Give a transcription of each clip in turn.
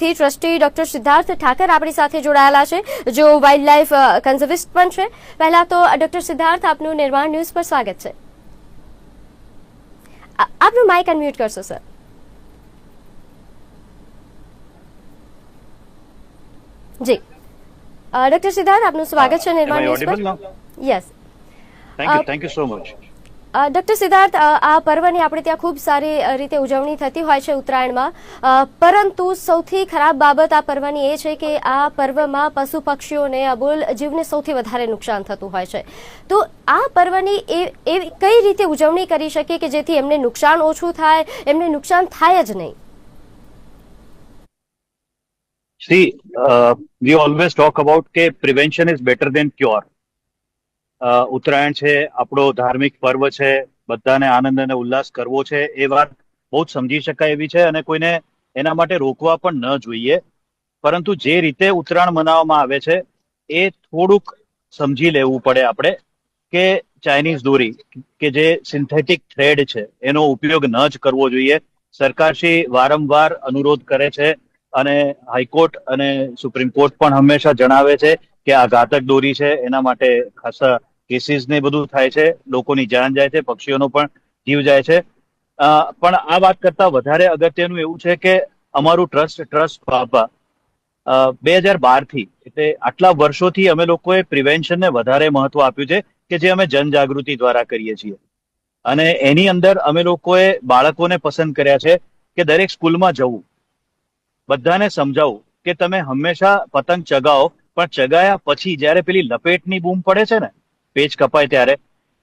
થી trustee doctor Siddharth Thakar આપણી સાથે જોડાયેલા છે, જો વાઇલ્ડ લાઇફ કન્ઝર્વિસ્ટ પણ છે. પહેલા તો ડોક્ટર સિદ્ધાર્થ, આપનું નિર્માણ ન્યૂઝ પર સ્વાગત છે. આપનું માઇક અનમ્યુટ કરશો સર. જી ડોક્ટર સિદ્ધાર્થ, આપનું સ્વાગત છે નિર્માણ ન્યૂઝ પર. Yes, thank you so much. Doctor Siddharth, આ પર્વની આપણે ત્યાં ખૂબ સારી રીતે ઉજવણી થતી હોય છે ઉત્તરાયણમાં, પરંતુ સૌથી ખરાબ બાબત આ પર્વની એ છે કે આ પર્વમાં પશુ પક્ષીઓને, અબોલ જીવને સૌથી વધારે નુકસાન થતું હોય છે. તો આ પર્વની એવી કઈ રીતે ઉજવણી કરી શકીએ કે જેથી એમને નુકસાન ઓછું થાય, એમને નુકસાન થાય જ નહીં? See, we always talk about કે prevention is better than cure. Uttarayan છે, આપણો ધાર્મિક પર્વ છે, બધાને આનંદ અને ઉલ્લાસ કરવો છે, એ વાત બહુ જ સમજી શકાય એવી છે અને કોઈને એના માટે રોકવા પણ ન જોઈએ. પરંતુ જે રીતે ઉત્તરાયણ મનાવવામાં આવે છે એ થોડુંક સમજી લેવું પડે આપણે કે ચાઇનીઝ દોરી કે જે સિન્થેટિક થ્રેડ છે એનો ઉપયોગ ન જ કરવો જોઈએ. સરકારશ્રી વારંવાર અનુરોધ કરે છે અને હાઈકોર્ટ અને સુપ્રીમ કોર્ટ પણ હંમેશા જણાવે છે કે આ ઘાતક દોરી છે, એના માટે ખાસા કેસીસ ને બધું થાય છે, લોકોની જાન જાય છે, પક્ષીઓનો પણ જીવ જાય છે. પણ આ વાત કરતા વધારે અગત્યનું એવું છે કે અમારું ટ્રસ્ટ બાબા 2012 થી, એટલે આટલા વર્ષોથી અમે લોકોએ પ્રિવેન્શનને વધારે મહત્વ આપ્યું છે કે જે અમે જનજાગૃતિ દ્વારા કરીએ છીએ. અને એની અંદર અમે લોકોએ બાળકોને પસંદ કર્યા છે કે દરેક સ્કૂલમાં જવું, બધાને સમજાવવું કે તમે હંમેશા પતંગ ચગાવો, પણ ચગાયા પછી જયારે પેલી લપેટની બૂમ પડે છે ને, પેચ કપાય ત્યારે,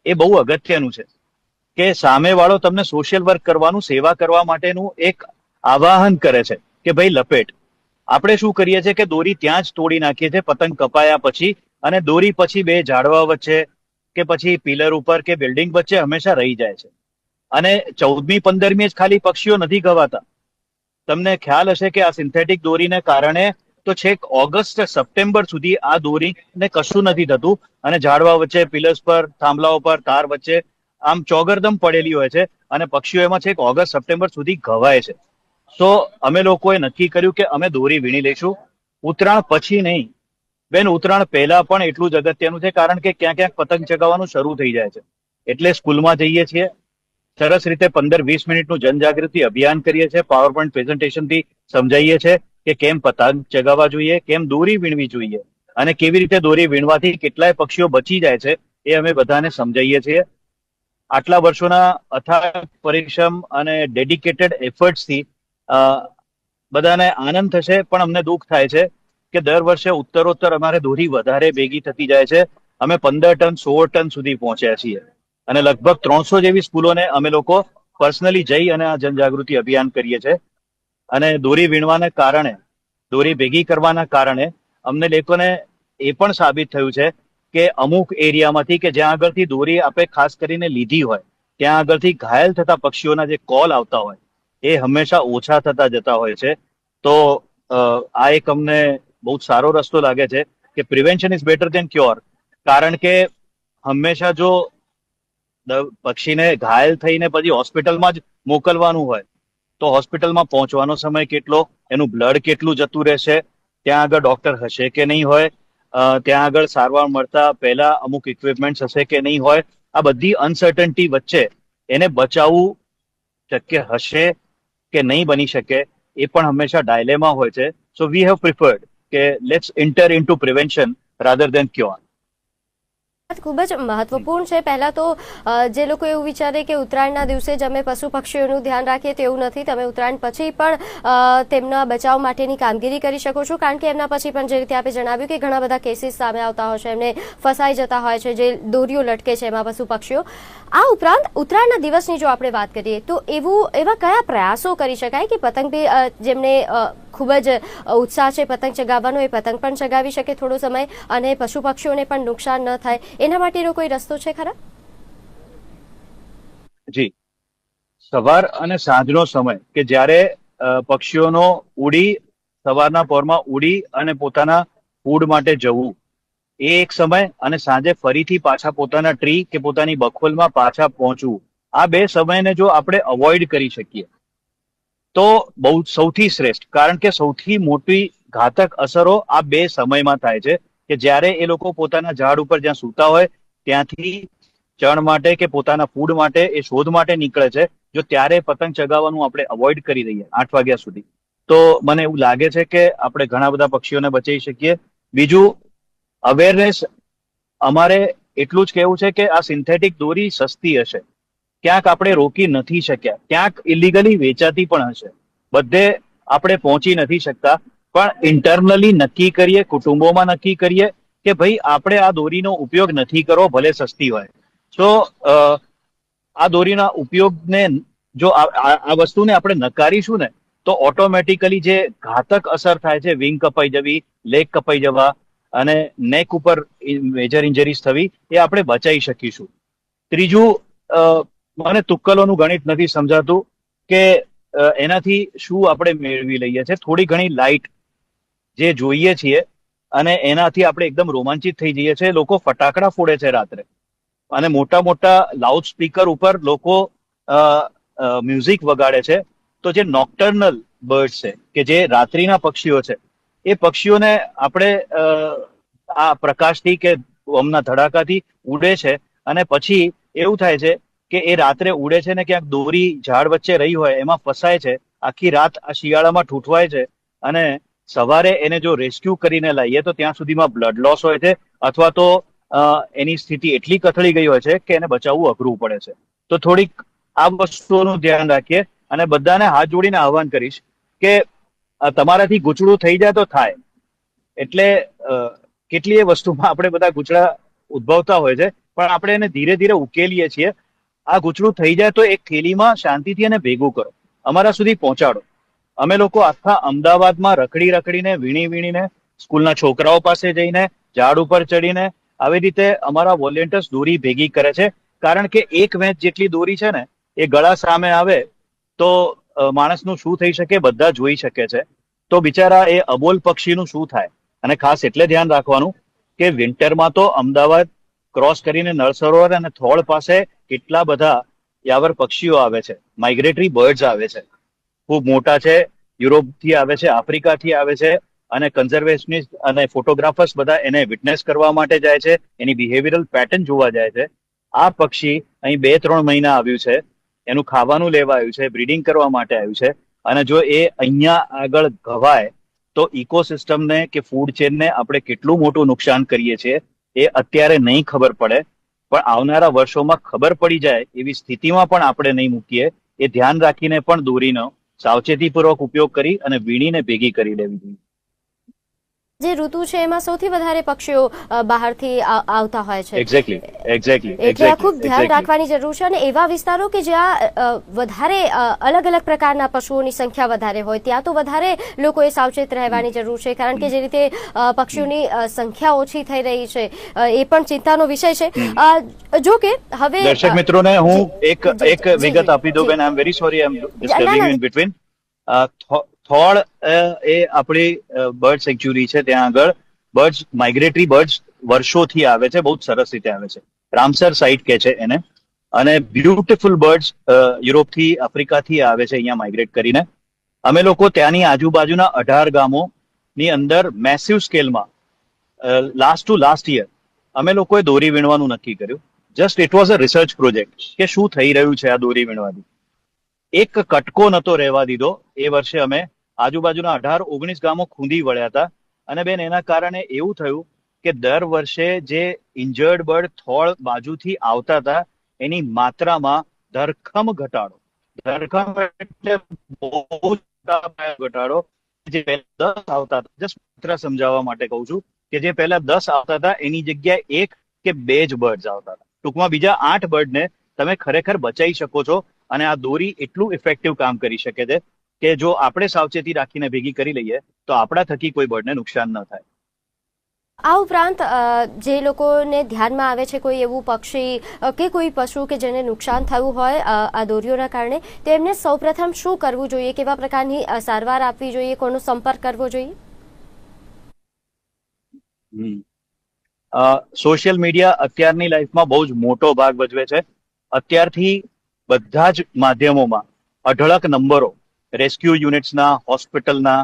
એ બહુ અગત્યનું છે કે સામેવાળો તમને સોશિયલ વર્ક કરવાનું, સેવા કરવા માટેનું એક આવાહન કરે છે કે ભાઈ લપેટ. આપણે શું કરીએ છીએ કે દોરી ત્યાં જ તોડી નાખીએ છીએ પતંગ કપાયા પછી, અને દોરી પછી બે ઝાડવા વચ્ચે કે પછી પિલર ઉપર કે બિલ્ડિંગ વચ્ચે હંમેશા રહી જાય છે. અને 14મી 15મી જ ખાલી પક્ષીઓ નથી ગવાતા. તમને ખ્યાલ હશે કે આ સિન્થેટિક દોરીને કારણે તો છેક ઓગસ્ટ સપ્ટેમ્બર સુધી આ દોરીને કશું નથી થતું, અને ઝાડવા વચ્ચે, પિલર્સ પર, થાંભલાઓ પર, તાર વચ્ચે આમ ચોગરદમ પડેલી હોય છે, અને પક્ષીઓ એમાં છેક ઓગસ્ટ સપ્ટેમ્બર સુધી ઘવાય છે. તો અમે લોકોએ નક્કી કર્યું કે અમે દોરી વીણી લઈશું. ઉત્તરાયણ પછી નહીં બેન, ઉત્તરાયણ પહેલા પણ એટલું જ અગત્યનું છે, કારણ કે ક્યાંક ક્યાંક પતંગ ચગાવવાનું શરૂ થઈ જાય છે. એટલે સ્કૂલમાં જઈએ છીએ, સરસ રીતે 15-20 મિનિટનું જનજાગૃતિ અભિયાન કરીએ છીએ, પાવર પોઈન્ટ પ્રેઝન્ટેશનથી સમજાવીએ છીએ કે કેમ પતંગ ચગાવવા જોઈએ, કેમ દોરી વીણવી જોઈએ, અને કેવી રીતે દોરી વીણવાથી કેટલાય પક્ષીઓ બચી જાય છે એ અમે બધાને સમજાવીએ છીએ. આટલા વર્ષોના અથાગ પરિશ્રમ અને ડેડિકેટેડ એફર્ટ્સથી બધાને આનંદ થશે, પણ અમને દુઃખ થાય છે કે દર વર્ષે ઉત્તરોત્તર અમારે દોરી વધારે ભેગી થતી જાય છે. અમે 15 ટન 16 ટન સુધી પહોંચ્યા છીએ, અને લગભગ 300 જેવી સ્કૂલોને અમે લોકો પર્સનલી જઈ અને આ જનજાગૃતિ અભિયાન કરીએ છીએ. અને દોરી વીણવાના કારણે, દોરી ભેગી કરવાના કારણે અમને લોકોને એ પણ સાબિત થયું છે કે અમુક એરિયામાંથી કે જ્યાં આગળથી દોરી આપણે ખાસ કરીને લીધી હોય, ત્યાં આગળથી ઘાયલ થતા પક્ષીઓના જે કોલ આવતા હોય એ હંમેશા ઓછા થતા જતા હોય છે. તો આ એક અમને બહુ સારો રસ્તો લાગે છે કે prevention is better than cure. કારણ કે હંમેશા જો પક્ષીને ઘાયલ થઈને પછી હોસ્પિટલમાં જ મોકલવાનું હોય તો હોસ્પિટલમાં પહોંચવાનો સમય કેટલો, એનું બ્લડ કેટલું જતું રહેશે, ત્યાં આગળ ડોક્ટર હશે કે નહીં હોય, ત્યાં આગળ સારવાર મળતા પહેલા અમુક ઇક્વિપમેન્ટ્સ હશે કે નહીં હોય, આ બધી અનસર્ટનિટી વચ્ચે એને બચાવવું શક્ય હશે કે નહીં બની શકે એ પણ હંમેશા ડાયલેમા હોય છે. સો વી હેવ પ્રિફર્ડ કે let's enter into prevention rather than cure. ખૂબ જ મહત્વપૂર્ણ છે. પહેલા તો જે લોકો એવું વિચારે કે ઉત્તરાયણના દિવસે જ અમે પશુ પક્ષીઓનું ધ્યાન રાખીએ, તેવું નથી. તમે ઉત્તરાયણ પછી પણ તેમના બચાવ માટેની કામગીરી કરી શકો છો, કારણ કે એમના પછી પણ જે રીતે આપણે જણાવ્યું કે ઘણા બધા કેસીસ સામે આવતા હોય છે, એમને ફસાઈ જતા હોય છે, જે દોરીઓ લટકે છે એમાં પશુ પક્ષીઓ. આ ઉપરાંત ઉત્તરાયણના દિવસની જો આપણે વાત કરીએ તો એવા કયા પ્રયાસો કરી શકાય કે પતંગ જેમને ખૂબ જ ઉત્સાહ છે પતંગ ચગાવવાનો, એ પતંગ પણ ચગાવી શકે થોડો સમય, અને પશુ પક્ષીઓને પણ નુકસાન ન થાય, એના માટેનો કોઈ રસ્તો છે ખરા? જી, સવાર અને સાંજનો સમય કે જ્યારે પક્ષીઓનો સવારના પહોરમાં ઉડી અને પોતાના ફૂડ માટે જવું, એ એક સમય, અને સાંજે ફરીથી પાછા પોતાના ટ્રી કે પોતાની બખોલમાં પાછા પહોંચવું, આ બે સમયને જો આપણે અવોઇડ કરી શકીએ તો બહુ સૌથી શ્રેષ્ઠ, કારણ કે સૌથી મોટી ઘાતક અસરો આ બે સમયમાં થાય છે કે જ્યારે એ લોકો પોતાના ઝાડ ઉપર જ્યાં સૂતા હોય ત્યાંથી ચણ માટે કે પોતાના ફૂડ માટે એ શોધ માટે નીકળે છે. જો ત્યારે પતંગ ચગાવવાનું આપણે અવોઇડ કરી દઈએ 8 વાગ્યા સુધી, તો મને એવું લાગે છે કે આપણે ઘણા બધા પક્ષીઓને બચાવી શકીએ. બીજું, અવેરનેસ અમારે એટલું જ કહેવું છે કે આ સિન્થેટિક દોરી સસ્તી હશે, ક્યાંક આપણે રોકી નથી શક્યા, ક્યાંક ઇલીગલી વેચાતી પણ હશે, બધે આપણે પહોંચી નથી શકતા. પણ ઇન્ટરનલી નક્કી કરીએ, કુટુંબોમાં નક્કી કરીએ કે ભાઈ આપણે આ દોરીનો ઉપયોગ નથી કરવો, ભલે સસ્તી હોય. તો આ દોરીના ઉપયોગને જો આ વસ્તુને આપણે નકારીશું ને, તો ઓટોમેટિકલી જે ઘાતક અસર થાય છે, વિંગ કપાઈ જવી, લેગ કપાઈ જવા અને નેક ઉપર મેજર ઇન્જરીઝ થવી, એ આપણે બચાવી શકીશું. ત્રીજું, મને તુક્કલોનું ગણિત નથી સમજાતું કે એનાથી શું આપણે મેળવી લઈએ છીએ. થોડી ઘણી લાઇટ જે જોઈએ છીએ અને એનાથી આપણે એકદમ રોમાંચિત થઈ જઈએ છીએ. લોકો ફટાકડા ફોડે છે રાત્રે અને મોટા મોટા લાઉડ સ્પીકર ઉપર લોકો મ્યુઝિક વગાડે છે. તો જે નોક્ટર્નલ બર્ડ્સ છે, કે જે રાત્રિના પક્ષીઓ છે, એ પક્ષીઓને આપણે આ પ્રકાશથી કે બોમ્બના ધડાકાથી ઉડે છે અને પછી એવું થાય છે કે એ રાત્રે ઉડે છે ને ક્યાંક દોરી ઝાડ વચ્ચે રહી હોય એમાં ફસાય છે, આખી રાત આ શિયાળામાં ઠૂંઠવાય છે અને સવારે એને જો રેસ્ક્યુ કરીને લાવીએ તો ત્યાં સુધીમાં બ્લડ લોસ હોય છે, અથવા તો એની સ્થિતિ એટલી કથળી ગઈ હોય છે કે એને બચાવવું અઘરું પડે છે. તો થોડીક આ વસ્તુઓનું ધ્યાન રાખીએ અને બધાને હાથ જોડીને આહવાન કરીશ કે તમારાથી ગૂંચળું થઈ જાય તો થાય. એટલે કેટલીય વસ્તુમાં આપણે બધા ગૂંચળા ઉદ્ભવતા હોય છે, પણ આપણે એને ધીરે ધીરે ઉકેલીએ છીએ. આ ગૂંચળું થઈ જાય તો એક થેલીમાં શાંતિથી એને ભેગું કરો, અમારા સુધી પહોંચાડો. અમે લોકો આખા અમદાવાદમાં રખડીને વીણીને સ્કૂલના છોકરાઓ પાસે જઈને ઝાડ ઉપર ચડીને આવી રીતે અમારા વોલેન્ટિયર્સ દોરી ભેગી કરે છે. કારણ કે એક વેંચ જેટલી દોરી છે ને, એ ગળા સામે આવે તો માણસનું શું થઈ શકે બધા જોઈ શકે છે. તો બિચારા એ અબોલ પક્ષીનું શું થાય. અને ખાસ એટલે ધ્યાન રાખવાનું કે વિન્ટરમાં તો અમદાવાદ ક્રોસ કરીને નળ સરોવર અને થોળ પાસે કેટલા બધા યાવર પક્ષીઓ આવે છે, માઇગ્રેટરી બર્ડ્સ આવે છે, ખૂબ મોટા છે, યુરોપથી આવે છે, આફ્રિકાથી આવે છે, અને કન્ઝર્વેશનિસ્ટ અને ફોટોગ્રાફર્સ બધા એને વિટનેસ કરવા માટે જાય છે, એની બિહેવિયરલ પેટર્ન જોવા જાય છે. આ પક્ષી અહીં 2-3 મહિના આવ્યું છે, એનું ખાવાનું લેવા આવ્યું છે, બ્રીડિંગ કરવા માટે આવ્યું છે, અને જો એ અહીંયા આગળ ઘવાય તો ઇકોસિસ્ટમને કે ફૂડ ચેનને આપણે કેટલું મોટું નુકસાન કરીએ છીએ એ અત્યારે નહીં ખબર પડે, પણ આવનારા વર્ષોમાં ખબર પડી જાય એવી સ્થિતિમાં પણ આપણે નહીં મૂકીએ. એ ધ્યાન રાખીને પણ દોરીનો સાવચેતીપૂર્વક ઉપયોગ કરી અને વીણીને ભેગી કરી લેવી જોઈએ. જે ઋતુ છે એમાં સૌથી વધારે પક્ષીઓ બહારથી આવતા હોય છે. એક્ઝેક્ટલી. એટલે આ ખૂબ ધ્યાન રાખવાની જરૂર છે. અને એવા વિસ્તારો કે જ્યાં વધારે અલગ અલગ પ્રકારના પશુઓની સંખ્યા વધારે હોય ત્યાં તો વધારે લોકોએ સાવચેત રહેવાની જરૂર છે, કારણ કે જે રીતે પક્ષીઓની સંખ્યા ઓછી થઈ રહી છે એ પણ ચિંતાનો વિષય છે. જો કે હવે દર્શક મિત્રોને હું એક વિગત આપી દઉં બેન. I am very sorry, I am disturbing you in between. Thol એ આપણી બર્ડ સેન્ચ્યુરી છે, ત્યાં આગળ બર્ડ્સ, માઇગ્રેટરી બર્ડ્સ વર્ષોથી આવે છે, બહુ જ સરસ રીતે આવે છે. રામસર સાઇટ કે છે એને. અને બ્યુટીફુલ બર્ડ્સ યુરોપથી, આફ્રિકાથી આવે છે અહીંયા માઇગ્રેટ કરીને. અમે લોકો ત્યાંની આજુબાજુના 18 ગામોની અંદર મેસિવ સ્કેલમાં લાસ્ટ યર અમે લોકોએ દોરી વીણવાનું નક્કી કર્યું. Just it was a research project કે શું થઈ રહ્યું છે આ દોરી વીણવાથી. એક કટકો નતો રહેવા દીધો. એ વર્ષે અમે આજુબાજુના 18-19 ગામો ખૂંદી વળ્યા હતા. અને બેન, એના કારણે એવું થયું કે દર વર્ષે જે ઇન્જર્ડ બર્ડ થોળ બાજુથી આવતા હતા એની માત્રામાં ધરખમ ઘટાડો. ધરખમ એટલે બહુ ઘટાડો. જે પહેલા 10 આવતા હતા, જસ્ટ માત્ર સમજાવવા માટે કહું છું કે જે પહેલા 10 આવતા હતા એની જગ્યાએ 1 કે 2 જ બર્ડ્સ આવતા હતા. ટૂંકમાં બીજા 8 બર્ડને તમે ખરેખર બચાવી શકો છો. અને આ દોરી એટલું ઇફેક્ટિવ કામ કરી શકે છે કે જો આપણે સાવચેતી રાખીને ભેગી કરી લઈએ તો આપણા થકી કોઈ બર્ડને નુકસાન ન થાય. આ ઉપરાંત જે લોકોને ધ્યાનમાં આવે છે કોઈ એવું પક્ષી કે કોઈ પશુ કે જેને નુકસાન થયું હોય આ દોરીઓના કારણે, તેમને સૌપ્રથમ શું કરવું જોઈએ, કેવા પ્રકારની સારવાર આપવી જોઈએ, કોનો સંપર્ક કરવો જોઈએ? સોશિયલ મીડિયા અત્યારની લાઈફમાં બહુ જ મોટો ભાગ ભજવે છે. અત્યારથી બધા જ માધ્યમોમાં અઢળક નંબરો રેસ્ક્યુ યુનિટ્સના, હોસ્પિટલના,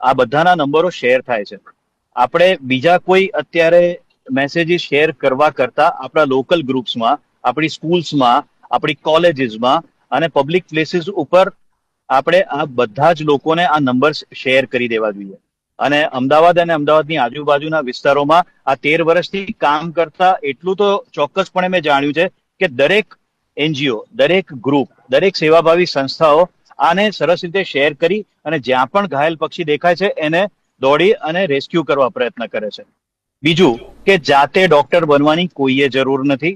આ બધાના નંબરો શેર થાય છે. આપણે બીજા કોઈ અત્યારે મેસેજીસ શેર કરવા કરતા આપણા લોકલ ગ્રુપ્સમાં, આપણી સ્કૂલ્સમાં, આપણી કોલેજીસમાં અને પબ્લિક પ્લેસીસ ઉપર આપણે આ બધા જ લોકોને આ નંબર્સ શેર કરી દેવા જોઈએ. અને અમદાવાદ અને અમદાવાદની આજુબાજુના વિસ્તારોમાં આ 13 વર્ષથી કામ કરતા એટલું તો ચોક્કસપણે મેં જાણ્યું છે કે દરેક એનજીઓ, દરેક ગ્રુપ, દરેક સેવાભાવી સંસ્થાઓ આને સરસ રીતે શેર કરી અને જ્યાં પણ ઘાયલ પક્ષી દેખાય છે એને દોડી અને રેસ્ક્યુ કરવા પ્રયત્ન કરે છે. બીજું કે જાતે ડોક્ટર બનવાની કોઈએ જરૂર નથી.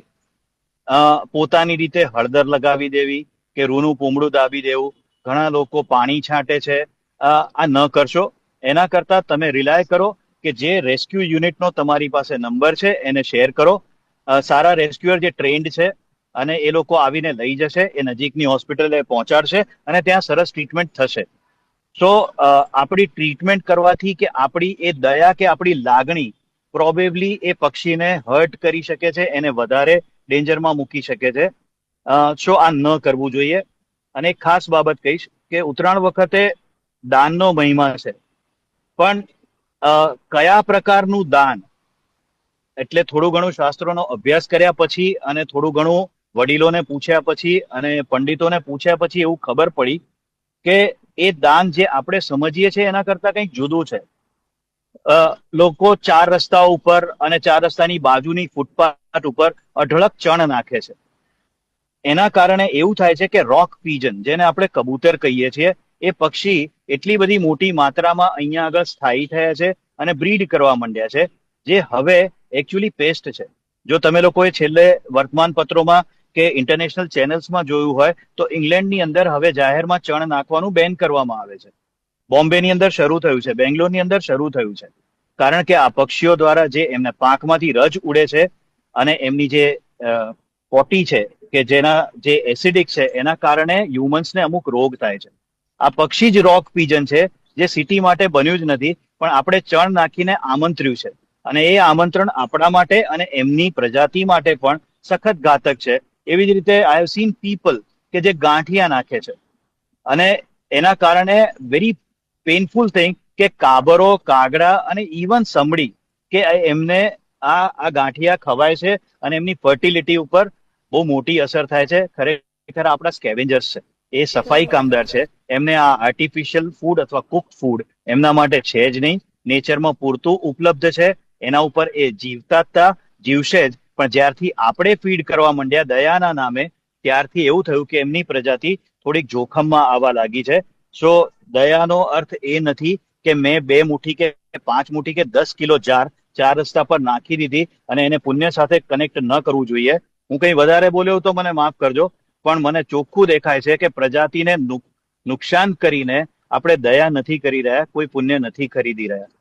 પોતાની રીતે હળદર લગાવી દેવી કે રૂનું પૂમડું દાબી દેવું, ઘણા લોકો પાણી છાંટે છે, આ ન કરશો. એના કરતા તમે રિલાય કરો કે જે રેસ્ક્યુ યુનિટનો તમારી પાસે નંબર છે એને શેર કરો. સારા રેસ્ક્યુઅર જે ટ્રેન્ડ છે અને એ લોકો આવીને લઈ જશે, એ નજીકની હોસ્પિટલે પહોંચાડશે અને ત્યાં સરસ ટ્રીટમેન્ટ થશે. તો આપણી ટ્રીટમેન્ટ કરવાથી કે આપણી એ દયા કે આપણી લાગણી પ્રોબેબલી એ પક્ષીને હર્ટ કરી શકે છે, એને વધારે ડેન્જરમાં મૂકી શકે છે. સો આ ન કરવું જોઈએ. અને એક ખાસ બાબત કહીશ કે ઉત્તરાયણ વખતે દાનનો મહિમા છે, પણ કયા પ્રકારનું દાન, એટલે થોડું ઘણું શાસ્ત્રોનો અભ્યાસ કર્યા પછી અને થોડું ઘણું વડીલોને પૂછ્યા પછી અને પંડિતોને પૂછ્યા પછી એવું ખબર પડી કે એ દાન જે આપણે સમજીએ છીએ એના કરતા કંઈક જુદું છે. લોકો 4 રસ્તાઓ ઉપર અને 4 રસ્તાની બાજુની ફૂટપાથ ઉપર અઢળક ચણ નાખે છે. એના કારણે એવું થાય છે કે રોક પીજન, જેને આપણે કબૂતર કહીએ છીએ, એ પક્ષી એટલી બધી મોટી માત્રામાં અહીંયા આગળ સ્થાયી થયા છે અને બ્રીડ કરવા માંડ્યા છે, જે હવે એકચ્યુઅલી પેસ્ટ છે. જો તમે લોકોએ છેલ્લે વર્તમાન પત્રોમાં કે ઇન્ટરનેશનલ ચેનલ્સમાં જોયું હોય તો ઇંગ્લેન્ડની અંદર હવે જાહેરમાં ચણ નાખવાનું બેન કરવામાં આવે છે. બોમ્બેની અંદર શરૂ થયું છે, બેંગ્લોરની અંદર શરૂ થયું છે. કારણ કે આ પક્ષીઓ દ્વારા જે એમના પાંખમાંથી રજ ઉડે છે અને એમની જે પોટી છે કે જેના જે એસિડિક છે એના કારણે હ્યુમન્સને અમુક રોગ થાય છે. આ પક્ષી જ રોક પીજન છે જે સિટી માટે બન્યું જ નથી, પણ આપણે ચણ નાખીને આમંત્ર્યું છે. અને એ આમંત્રણ આપણા માટે અને એમની પ્રજાતિ માટે પણ સખત ઘાતક છે. એવી જ રીતે આઈ હેવ સીન પીપલ કે જે ગાંઠિયા નાખે છે અને એના કારણે વેરી પેઇનફુલ થિંગ કે કાબરો, કાગડા અને ઇવન સમડી કે એમને આ ગાંઠિયા ખવાય છે અને એમની ફર્ટિલિટી ઉપર બહુ મોટી અસર થાય છે. ખરેખર આપણા સ્કેવેન્જર્સ છે, એ સફાઈ કામદાર છે. એમને આ આર્ટિફિશિયલ ફૂડ અથવા કુક ફૂડ એમના માટે છે જ નહીં. નેચરમાં પૂરતું ઉપલબ્ધ છે, એના ઉપર એ જીવતા હતા, જીવશે જ. પણ જ્યારથી આપણે ફીડ કરવા માંડ્યા દયાના નામે, ત્યારથી એવું થયું કે એમની પ્રજાતિ થોડીક જોખમમાં આવવા લાગી છે. સો દયાનો અર્થ એ નથી કે મેં 2 મુઠ્ઠી કે 5 મુઠ્ઠી કે 10 કિલો જાર 4 રસ્તા પર નાખી દીધી અને એને પુણ્ય સાથે કનેક્ટ ન કરવું જોઈએ. હું કંઈ વધારે બોલ્યો તો મને માફ કરજો, પણ મને ચોખ્ખું દેખાય છે કે પ્રજાતિને નુકસાન કરીને આપણે દયા નથી કરી રહ્યા, કોઈ પુણ્ય નથી ખરીદી રહ્યા.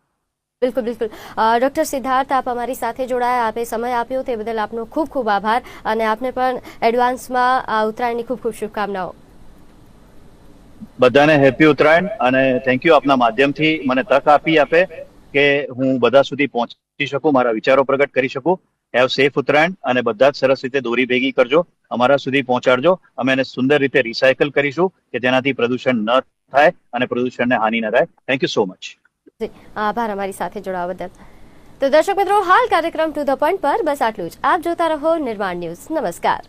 બિલકુલ બિલકુલ. ડૉક્ટર સિદ્ધાર્થ, આપ અમારી સાથે જોડાયા, આપે સમય આપ્યો તે બદલ આપનો ખૂબ ખૂબ આભાર અને આપને પણ એડવાન્સમાં ઉત્તરાયણની ખૂબ ખૂબ શુભકામનાઓ. બધાને હેપી ઉત્તરાયણ અને થેન્ક યુ આપના માધ્યમથી મને તક આપી આપે કે હું બધા સુધી પહોંચી શકું, મારા વિચારો પ્રગટ કરી શકું. હેવ સેફ ઉત્તરાયણ અને બધા જ સરસ રીતે દોરી ભેગી કરજો, અમારા સુધી પહોંચાડજો. અમે એને સુંદર રીતે રિસાયકલ કરીશું કે જેનાથી પ્રદૂષણ ન થાય અને પ્રદૂષણને હાનિ ન થાય. Thank you so much. આભાર અમારી સાથે જોડાવા બદલ. તો દર્શક મિત્રો, હાલ કાર્યક્રમ ટુ ધ પોઈન્ટ પર બસ આટલું જ. આપ જોતા રહો નિર્માણ ન્યૂઝ. નમસ્કાર.